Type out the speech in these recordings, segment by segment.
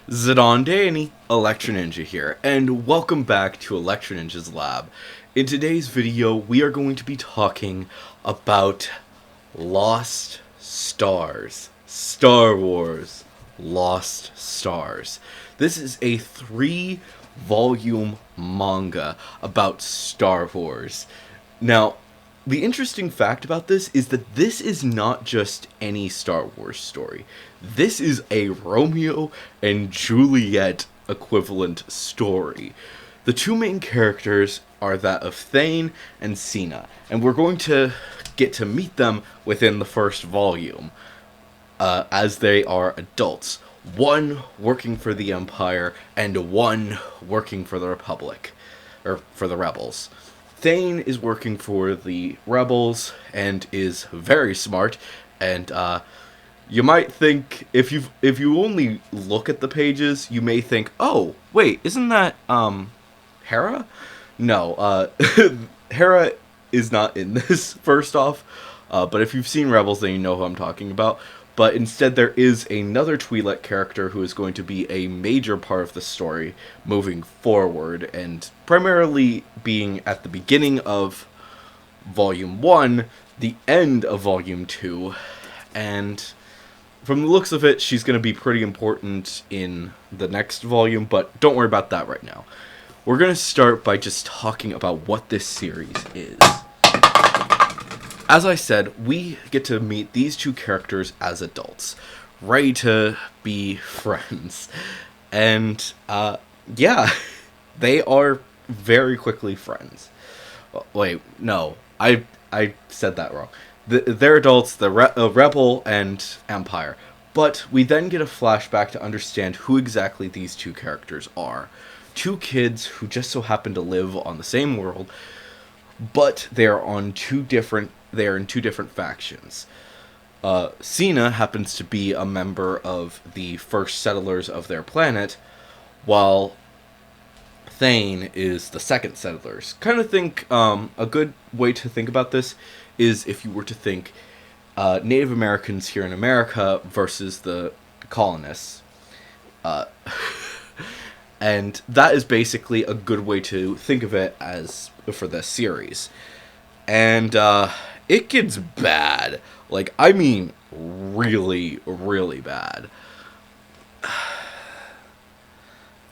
Zidane Danny, Electro Ninja here, and welcome back to Electro Ninja's Lab. In today's video, we are going to be talking about Lost Stars. Star Wars Lost Stars. This is a 3-volume manga about Star Wars. Now, the interesting fact about this is that this is not just any Star Wars story. This is a Romeo and Juliet equivalent story. The two main characters are that of Thane and Sina, and we're going to get to meet them within the first volume, as they are adults. One working for the Empire, and one working for the Republic, or for the Rebels. Thane is working for the Rebels and is very smart, and you might think if you only look at the pages, you may think, "Oh, wait, isn't that Hera?" No, Hera is not in this. First off, but if you've seen Rebels, then you know who I'm talking about. But instead, there is another Twi'lek character who is going to be a major part of the story moving forward, and primarily being at the beginning of Volume 1, the end of Volume 2, and from the looks of it, she's going to be pretty important in the next volume, but don't worry about that right now. We're going to start by just talking about what this series is. As I said, we get to meet these two characters as adults, ready to be friends. And, yeah, they are very quickly friends. Wait, no, I said that wrong. They're adults, the Rebel and Empire. But we then get a flashback to understand who exactly these two characters are. Two kids who just so happen to live on the same world, but they are in two different factions. Sina happens to be a member of the first settlers of their planet, while Thane is the second settlers. Kind of think, a good way to think about this is if you were to think Native Americans here in America versus the colonists. And that is basically a good way to think of it as for this series. And it gets bad. Like, I mean, really, really bad.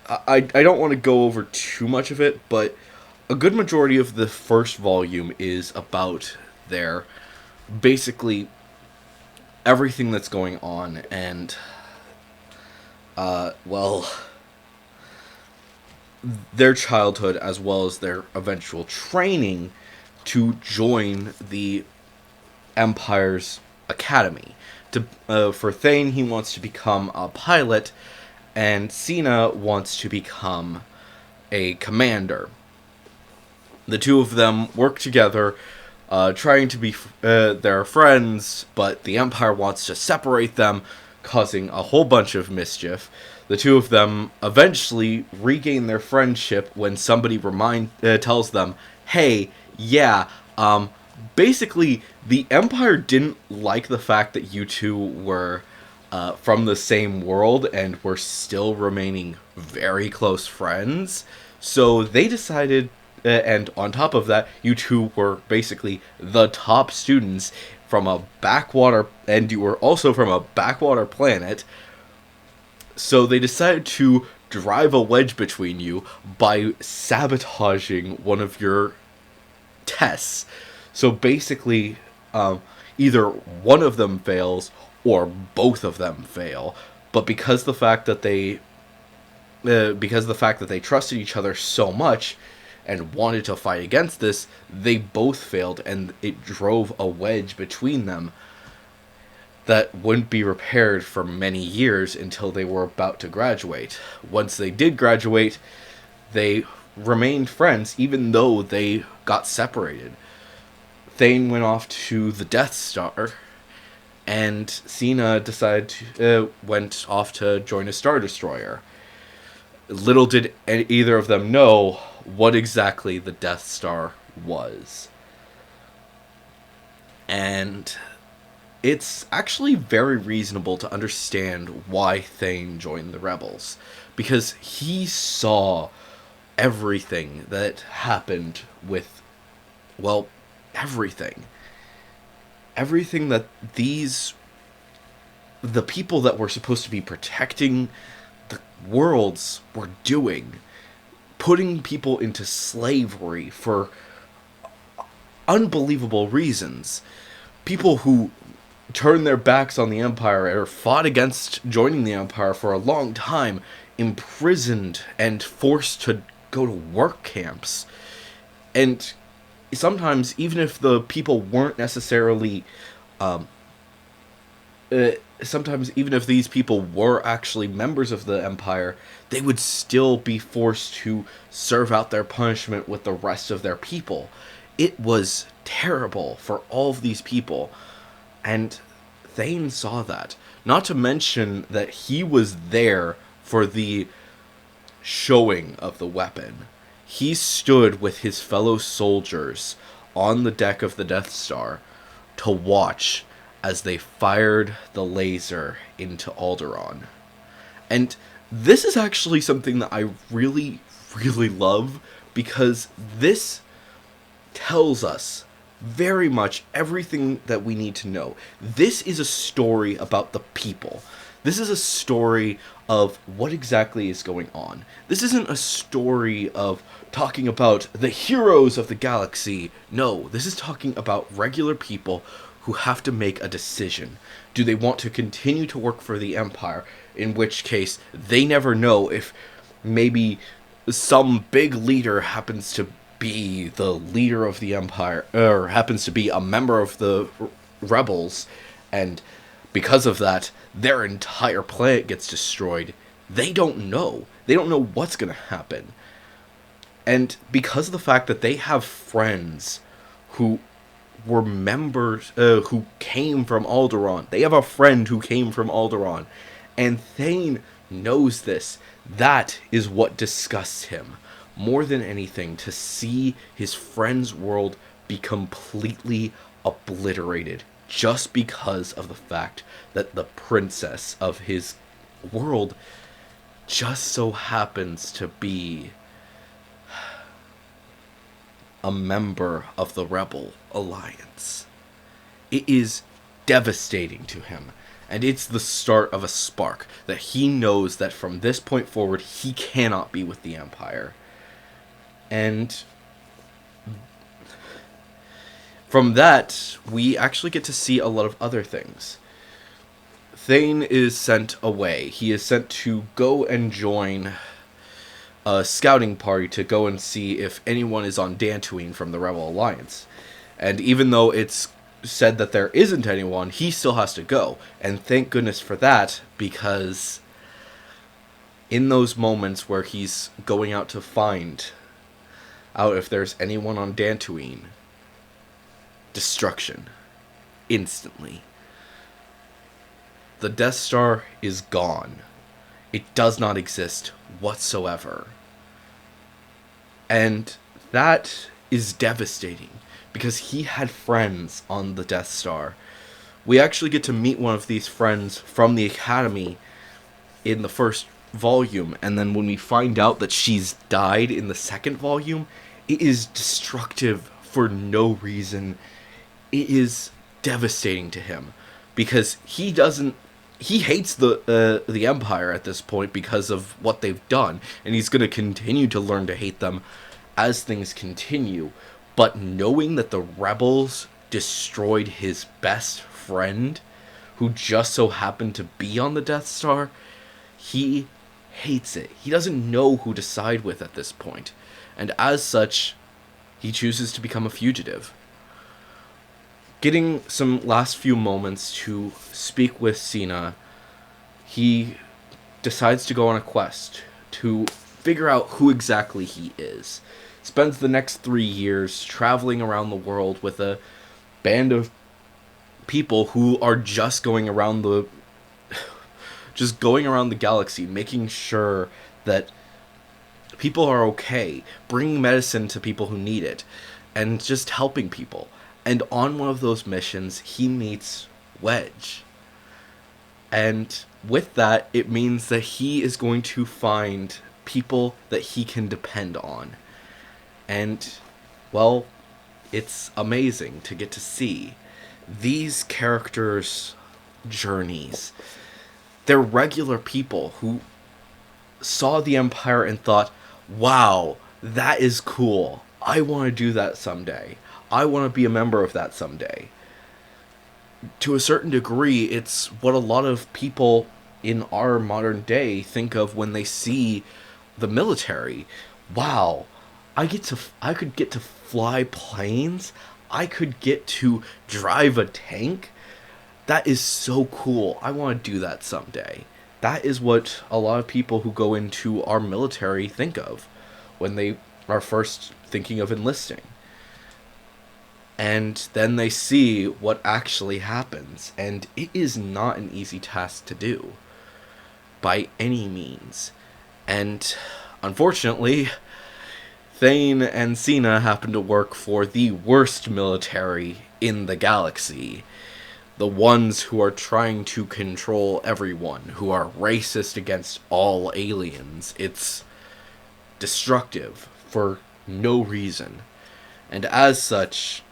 I don't want to go over too much of it, but a good majority of the first volume is about their basically everything that's going on, and well, their childhood as well as their eventual training to join the Empire's academy. For Thane, he wants to become a pilot, and Sina wants to become a commander. The two of them work together, trying to be their friends, but the Empire wants to separate them, causing a whole bunch of mischief. The two of them eventually regain their friendship when somebody tells them, "Hey, yeah, basically, the Empire didn't like the fact that you two were from the same world and were still remaining very close friends. So they decided, and on top of that, you two were basically the top students from a backwater, and you were also from a backwater planet. So they decided to drive a wedge between you by sabotaging one of your tests. So basically, either one of them fails or both of them fail. But because the fact that they trusted each other so much and wanted to fight against this, they both failed, and it drove a wedge between them that wouldn't be repaired for many years until they were about to graduate. Once they did graduate, they remained friends even though they got separated. Thane went off to the Death Star, and Sina went off to join a Star Destroyer. Little did either of them know what exactly the Death Star was. And it's actually very reasonable to understand why Thane joined the rebels, because he saw everything that happened with, well, everything. Everything that the people that were supposed to be protecting the worlds were doing, putting people into slavery for unbelievable reasons. People who turned their backs on the Empire or fought against joining the Empire for a long time, imprisoned and forced to go to work camps. And sometimes, even if the people weren't necessarily sometimes even if these people were actually members of the Empire, they would still be forced to serve out their punishment with the rest of their people. It was terrible for all of these people, and Thane saw that. Not to mention that he was there for the showing of the weapon. He stood with his fellow soldiers on the deck of the Death Star to watch as they fired the laser into Alderaan. And this is actually something that I really, really love, because this tells us very much everything that we need to know. This is a story about the people. This is a story of what exactly is going on. This isn't a story of talking about the heroes of the galaxy. No, this is talking about regular people who have to make a decision. Do they want to continue to work for the Empire? In which case, they never know if maybe some big leader happens to be the leader of the Empire, or happens to be a member of the rebels, and because of that, their entire planet gets destroyed. They don't know. They don't know what's going to happen. And because of the fact that they have friends who were members, who came from Alderaan. They have a friend who came from Alderaan. And Thane knows this. That is what disgusts him. More than anything, to see his friend's world be completely obliterated just because of the fact that the princess of his world just so happens to be a member of the Rebel Alliance. It is devastating to him, and it's the start of a spark that he knows that from this point forward he cannot be with the Empire. And from that, we actually get to see a lot of other things. Thane is sent away. He is sent to go and join a scouting party to go and see if anyone is on Dantooine from the Rebel Alliance. And even though it's said that there isn't anyone, he still has to go. And thank goodness for that, because in those moments where he's going out to find out if there's anyone on Dantooine, destruction. Instantly. The Death Star is gone. It does not exist whatsoever. And that is devastating, because he had friends on the Death Star. We actually get to meet one of these friends from the Academy in the first volume, and then when we find out that she's died in the second volume, it is destructive for no reason. It is devastating to him, because he hates the Empire at this point because of what they've done, and he's going to continue to learn to hate them as things continue. But knowing that the rebels destroyed his best friend, who just so happened to be on the Death Star, he hates it. He doesn't know who to side with at this point, and as such, he chooses to become a fugitive. Getting some last few moments to speak with Sina, he decides to go on a quest to figure out who exactly he is. Spends the next 3 years traveling around the world with a band of people who are just going around the galaxy, making sure that people are okay, bringing medicine to people who need it, and just helping people. And on one of those missions, he meets Wedge. And with that, it means that he is going to find people that he can depend on. And, well, it's amazing to get to see these characters' journeys. They're regular people who saw the Empire and thought, wow, that is cool. I want to do that someday. I want to be a member of that someday. To a certain degree, it's what a lot of people in our modern day think of when they see the military. Wow, I could get to fly planes. I could get to drive a tank. That is so cool. I want to do that someday. That is what a lot of people who go into our military think of when they are first thinking of enlisting. And then they see what actually happens, and it is not an easy task to do, by any means. And, unfortunately, Thane and Cena happen to work for the worst military in the galaxy. The ones who are trying to control everyone, who are racist against all aliens. It's destructive for no reason. And as such,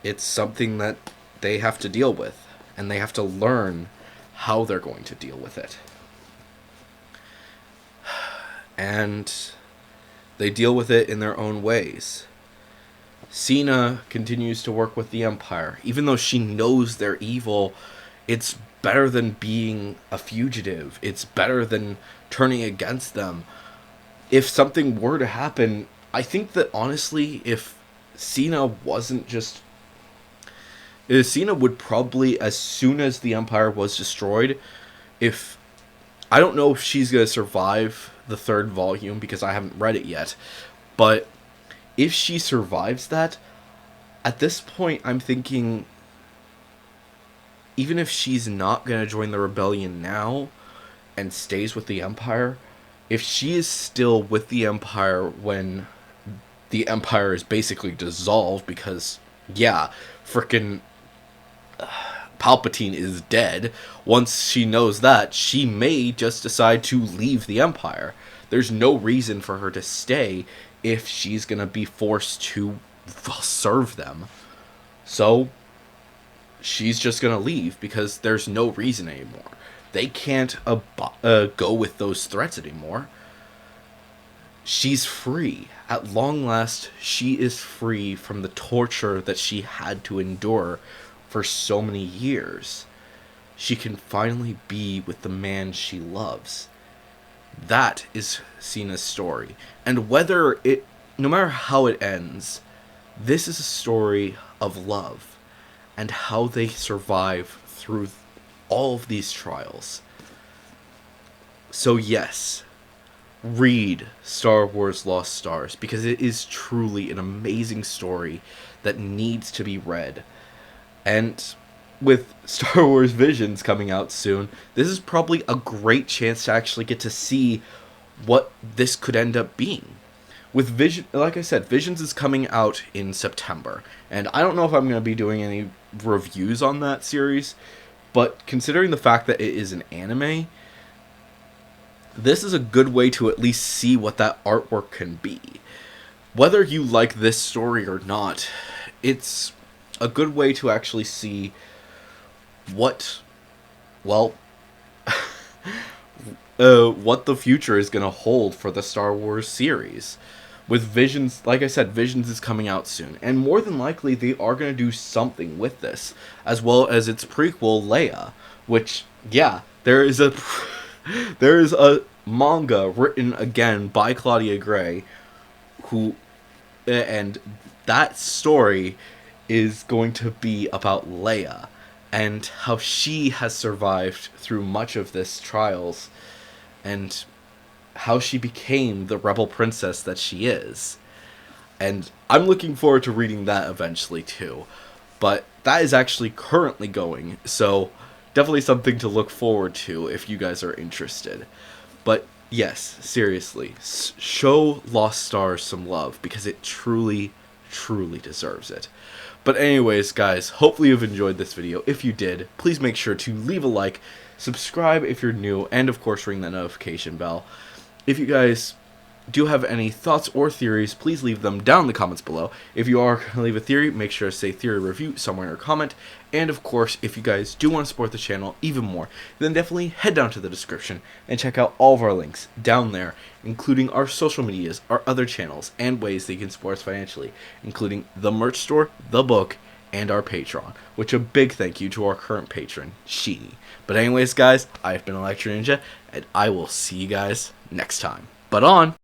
it's something that they have to deal with, and they have to learn how they're going to deal with it. And they deal with it in their own ways. Cena continues to work with the Empire. Even though she knows they're evil, it's better than being a fugitive. It's better than turning against them. If something were to happen, I think that honestly, if Cena wasn't just... Cena would probably, as soon as the Empire was destroyed, if... I don't know if she's going to survive the third volume, because I haven't read it yet, but if she survives that, at this point I'm thinking, even if she's not going to join the rebellion now, and stays with the Empire, if she is still with the Empire when the Empire is basically dissolved, because, yeah, frickin' Palpatine is dead, once she knows that, she may just decide to leave the Empire. There's no reason for her to stay if she's gonna be forced to serve them. So, she's just gonna leave, because there's no reason anymore. They can't go with those threats anymore. She's free. At long last, she is free from the torture that she had to endure for so many years. She can finally be with the man she loves. That is Cena's story. And no matter how it ends, this is a story of love and how they survive through all of these trials. So yes, read Star Wars Lost Stars, because it is truly an amazing story that needs to be read. And with Star Wars Visions coming out soon, this is probably a great chance to actually get to see what this could end up being. With Vision, like I said, Visions is coming out in September, and I don't know if I'm going to be doing any reviews on that series, but considering the fact that it is an anime, this is a good way to at least see what that artwork can be. Whether you like this story or not, it's a good way to actually see what the future is going to hold for the Star Wars series. With Visions, like I said, Visions is coming out soon, and more than likely they are going to do something with this, as well as its prequel, Leia, which, yeah, there is a manga written again by Claudia Gray, and that story is going to be about Leia and how she has survived through much of this trials and how she became the rebel princess that she is. And I'm looking forward to reading that eventually too. But that is actually currently going, so definitely something to look forward to if you guys are interested. But yes, seriously, show Lost Stars some love, because it truly, truly deserves it. But anyways, guys, hopefully you've enjoyed this video. If you did, please make sure to leave a like, subscribe if you're new, and of course ring that notification bell. If you guys do have any thoughts or theories, please leave them down in the comments below. If you are going to leave a theory, make sure to say theory review somewhere in your comment. And of course, if you guys do want to support the channel even more, then definitely head down to the description and check out all of our links down there, including our social medias, our other channels, and ways that you can support us financially, including the merch store, the book, and our Patreon, which a big thank you to our current patron, Sheeny. But anyways, guys, I've been Electro Ninja, and I will see you guys next time. But on!